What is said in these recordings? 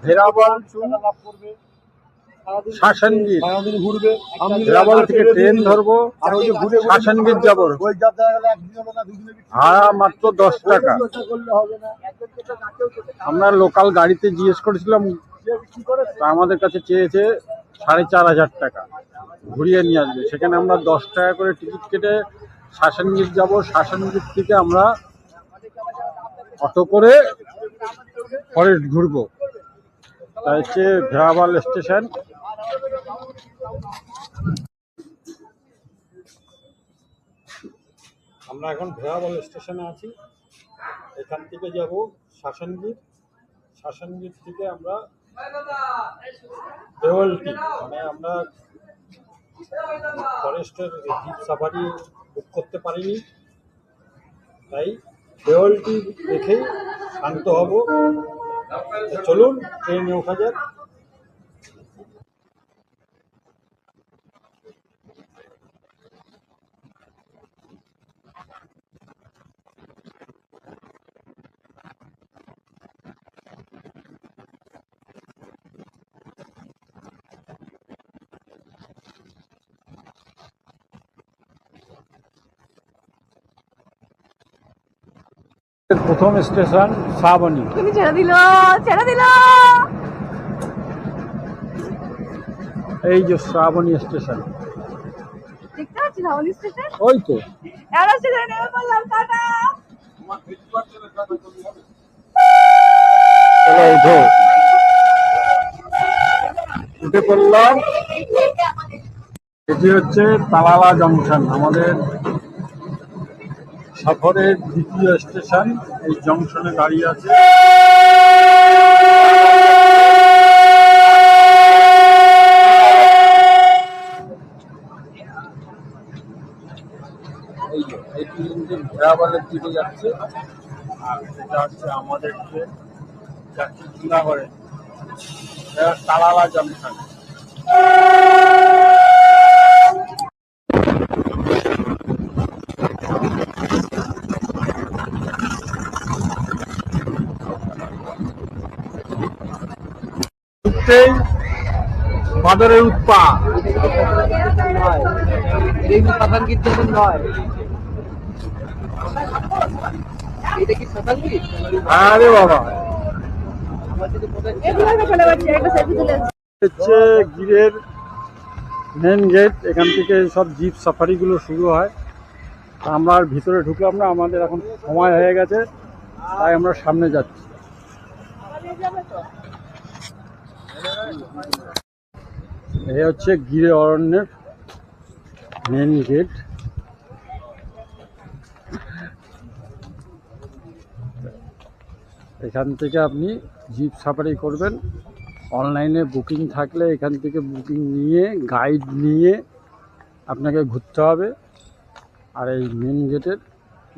ভেরাবল two শাসনগীর, ভেরাবল থেকে train ধরবো, শাসনগীর যাবো, ভাড়া মাত্র 10 টাকা। আমরা লোকাল গাড়িতে জিজ্ঞেস করেছিলাম, আমাদের কাছে চেয়েছে 4,500 টাকা ঘুরিয়ে নিয়ে আসবে। সেখানে আমরা 10 টাকা করে টিকিট কেটে শাসনগীর যাব। শাসনগীর থেকে আমরা অটো করে ফরেস্ট ঘুরবো। তাই হচ্ছে ভেরাবল স্টেশন। আমরা এখন ভেরাবল স্টেশনে আছি। এখান থেকে যাব শাসনগীর। শাসনগীর থেকে আমরা দেওয়ালটি, মানে আমরা ফরেস্টের জিপ সাফারি বুক করতে পারিনি, তাই দেওয়ালটি দেখেই শান্ত হব। চলুন ট্রেনে ওঠা যাক। প্রথম স্টেশন শ্রাবণী। তুমি ছেড়ে দিল। এই যে শ্রাবণী স্টেশন, দেখতে পাচ্ছি শ্রাবণী স্টেশন। ওই তো এরা স্টেশনে নেমে পড়লাম। টাটা। চলো উঠো। উঠে পড়লাম। এটি হচ্ছে তালালা জংশন, আমাদের সফরের দ্বিতীয় স্টেশন। এই জংশনে দাঁড়িয়ে আছে। এই ট্রেনটি ভেরাবলের দিকে যাচ্ছে, আর এটা হচ্ছে আমাদের ট্রেন যাচ্ছে জুনাগড়ে। তালালা জংশন। বাদরের উৎপাত। আরে বাবা, হচ্ছে গিরের মেন গেট। এখান থেকে সব জিপ সাফারি গুলো শুরু হয়। আমরা আর ভিতরে ঢুকলাম না, আমাদের এখন সময় হয়ে গেছে, তাই আমরা সামনে যাচ্ছি। এই হচ্ছে গিরে অরণ্যের মেন গেট। এখান থেকে আপনি জিপ সাফারি করবেন। অনলাইনে বুকিং থাকলে এখান থেকে বুকিং নিয়ে, গাইড নিয়ে আপনাকে ঘুরতে হবে। আর এই মেন গেটের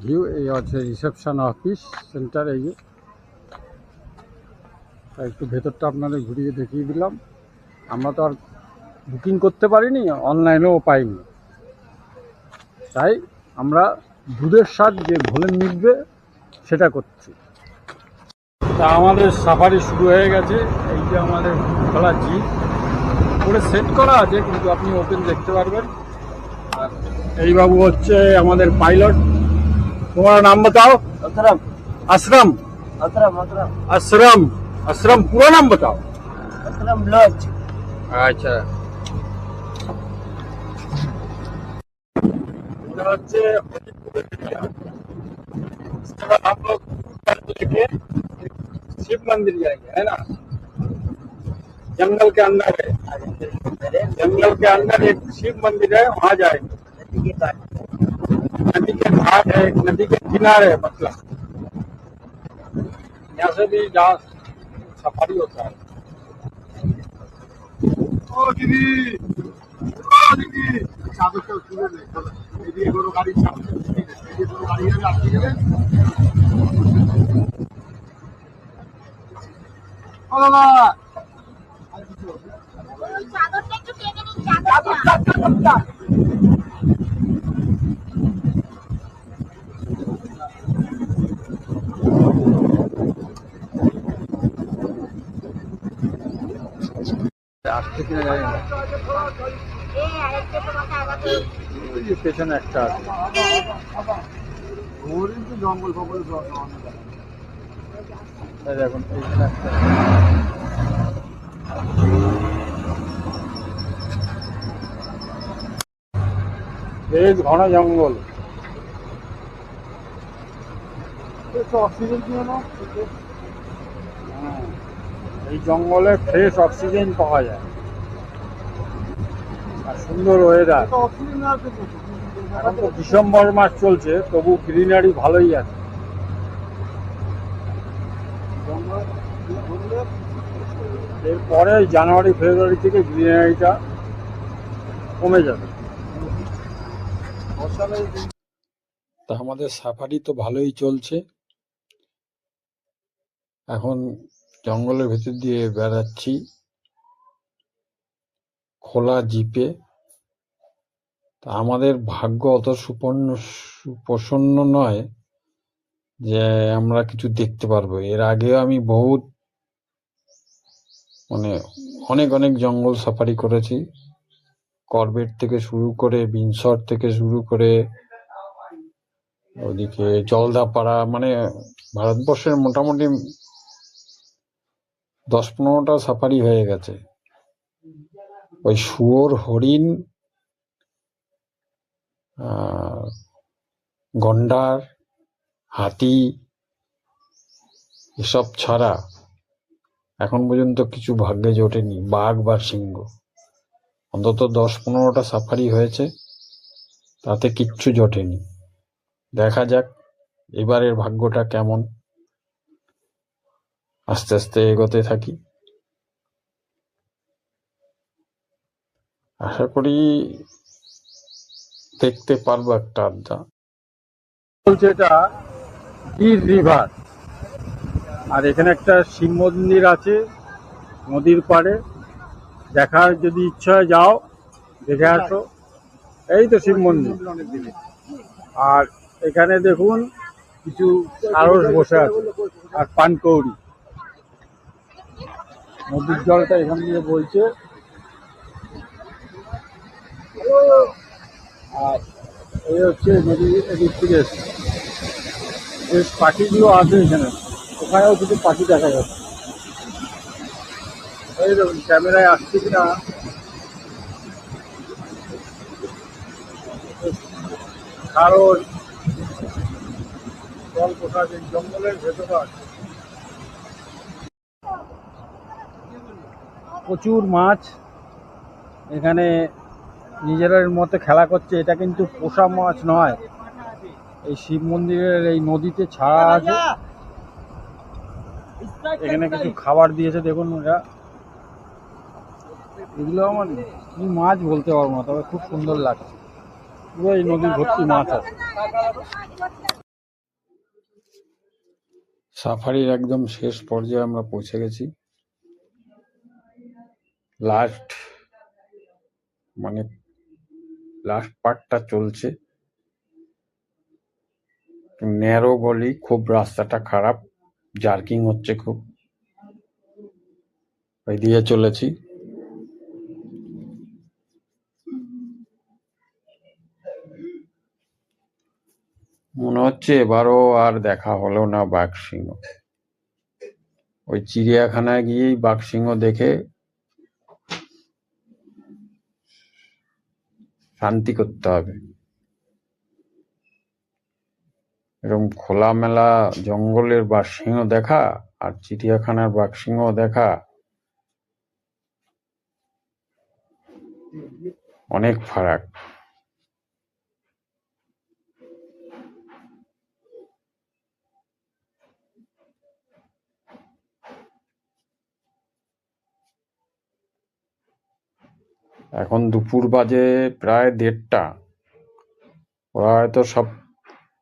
ভিউ, এই হচ্ছে রিসেপশন অফিস সেন্টার। এই যে একটু ভেতরটা আপনাদের ঘুরিয়ে দেখিয়ে দিলাম। আমরা তো আর বুকিং করতে পারিনি, অনলাইনেও পাইনি, তাই আমরা দুধের স্বাদ যে ঘোলে মিটবে সেটা করছি। তা আমাদের সাফারি শুরু হয়ে গেছে। এই যে আমাদের খোলা জিপ পুরো সেট করা আছে, কিন্তু আপনি ওপেন দেখতে পারবেন। আর এই বাবু হচ্ছে আমাদের পাইলট। তোমার নাম बताओ। असरम। असरम पूरा नाम बताओ। अच्छा, হচ্ছে हम लोग लेके शिव मंदिर जाएंगे, है ना। जंगल के अंदर है, जंगल के अंदर एक शिव मंदिर है, वहाँ जाएंगे। नदी के घाट है, नदी के किनारे है, मतलब यहाँ से भी जहाँ सफारी होता है। ओ दीदी, गाड़ी আসছে কিনা জানি না। ওই যে পেছনে একটা আছে। জঙ্গল ফঙ্গল দেখুন এইখানে একটা বেশ ঘন জঙ্গল। অক্সিজেন কিনে নাও। এই জঙ্গলে ফ্রেশ অক্সিজেন পাওয়া যায় আর সুন্দর ওয়েদার। এখন তো ডিসেম্বর মাস চলছে, তবু গ্রিনারি ভালোই আছে। এরপরে জানুয়ারি ফেব্রুয়ারি থেকে গ্রিনারিটা কমে যাবে। তা আমাদের সাফারি তো ভালোই চলছে। এখন জঙ্গলের ভেতর দিয়ে বেড়াচ্ছি খোলা জিপে। তা আমাদের ভাগ্য অত সুপ্রসন্ন নয় যে আমরা কিছু দেখতে পারবো। এর আগেও আমি বহুত অনেক অনেক জঙ্গল সাফারি করেছি, করবেট থেকে শুরু করে বিনসর থেকে শুরু করে ওদিকে জলদাপাড়া, ভারতবর্ষের মোটামুটি 10-15টা সাফারি হয়ে গেছে। ওই শুয়োর, হরিণ, গন্ডার, হাতি এসব ছাড়া এখন পর্যন্ত কিছু ভাগ্যে জোটেনি। বাঘ বা সিংহ অন্তত 10-15টা সাফারি হয়েছে, তাতে কিচ্ছু জোটেনি। দেখা যাক এবারের ভাগ্যটা কেমন। আস্তে আস্তে এগোতে থাকি, আশা করি দেখতে পারবো একটা আড্ডা। বলছে এটা গির রিভার, আর এখানে একটা শিব মন্দির আছে নদীর পাড়ে। দেখার যদি ইচ্ছা হয় যাও, দেখে আসো। এই তো শিব মন্দির। আর এখানে দেখুন কিছু সারস বসে আছে আর পানকৌড়ি। নদীর জলটা এখান দিয়ে বইছে। আর এই হচ্ছে নদী এদিক থেকে এসছে। বেশ পাখিগুলো আছে এখানে, ওখানেও কিছু পাখি দেখা যাচ্ছে। এই দেখুন ক্যামেরায় আসছে কিনা। কারণ জল কোথায় জঙ্গলের ভেতরে আছে। প্রচুর মাছ এখানে নিজেদের মতো খেলা করছে। এটা কিন্তু পোষা মাছ নয়, এই শিব মন্দিরের এই নদীতে ছাড়া আছে। এখানে কিছু খাবার দিয়েছে দেখুন। এগুলো আমার কি মাছ বলতে পারবো না, তবে খুব সুন্দর লাগছে। পুরো এই নদীর ভর্তি মাছ আছে। সাফারির একদম শেষ পর্যায়ে আমরা পৌঁছে গেছি। লাস্ট পার্টটা চলছে। ন্যারো গলি, খুব রাস্তাটা খারাপ, জার্কিং হচ্ছে খুব। ওই দিয়ে চলেছি। মনে হচ্ছে এবারও আর দেখা হলো না বাঘ সিংহ। ওই চিড়িয়াখানায় গিয়েই বাঘ সিংহ দেখে শান্তি করতে হবে। এরকম খোলামেলা জঙ্গলের বাঘ সিংহ দেখা আর চিড়িয়াখানার বাঘ সিংহ দেখা অনেক ফারাক। এখন দুপুর বাজে প্রায় 1:30। ওরা হয়তো সব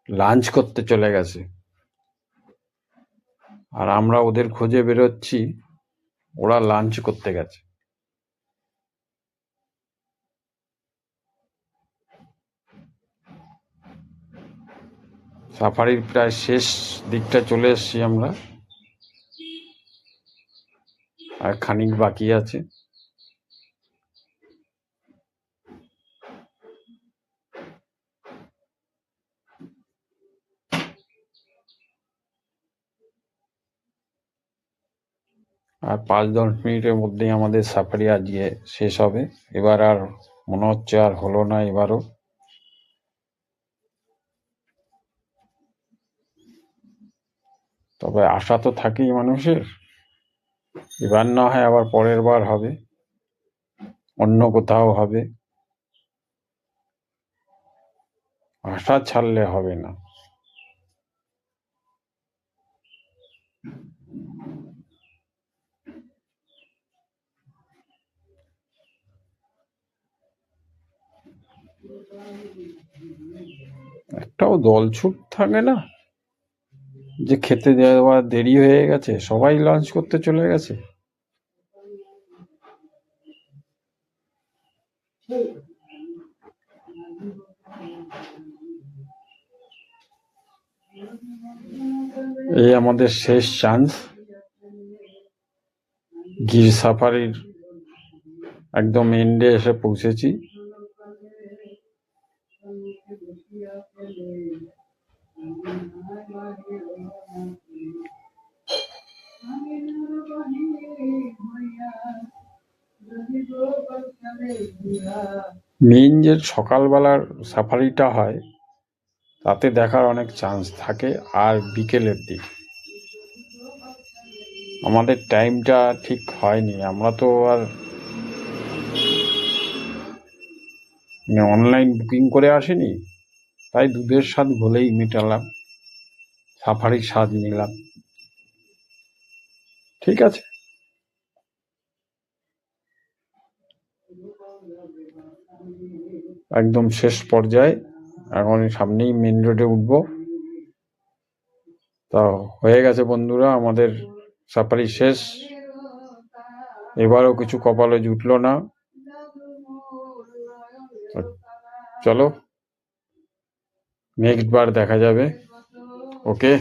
লাঞ্চ করতে চলে গেছে, আর আমরা ওদের খোঁজে বেরোচ্ছি। ওরা লাঞ্চ করতে গেছে। সাফারির প্রায় শেষ দিকটা চলে এসেছি আমরা, আর খানিক বাকি আছে। আর 5-10 মিনিটের মধ্যেই আমাদের সাফারি আজকে শেষ হবে। এবার আর মনে হচ্ছে আর হলো না এবারও। তবে আশা তো থাকেই মানুষের, এবার না হয় আবার পরের বার হবে, অন্য কোথাও হবে। আশা ছাড়লে হবে না। একটাও দলছুট থাকে না যে খেতে দেওয়ার দেরি হয়ে গেছে, সবাই লাঞ্চ করতে চলে গেছে। এই আমাদের শেষ চান্স গির সাফারির, একদম এন্ডে এসে পৌঁছেছি। মেইন যে সকালবেলার সাফারিটা হয় তাতে দেখার অনেক চান্স থাকে, আর বিকেলের দিক আমাদের টাইমটা ঠিক হয়নি। আমরা তো আর অনলাইন বুকিং করে আসিনি, তাই দুধের স্বাদ ভুলেই মেটালাম, সাফারির স্বাদ নিলাম। ঠিক আছে, একদম শেষ পর্যায়ে, এখন সামনেই মেন রোডে উঠবো। তা হয়ে গেছে বন্ধুরা, আমাদের সাফারি শেষ। এবারও কিছু কপালে জুটলো না। চলো, নেক্সট বার দেখা যাবে। ওকে।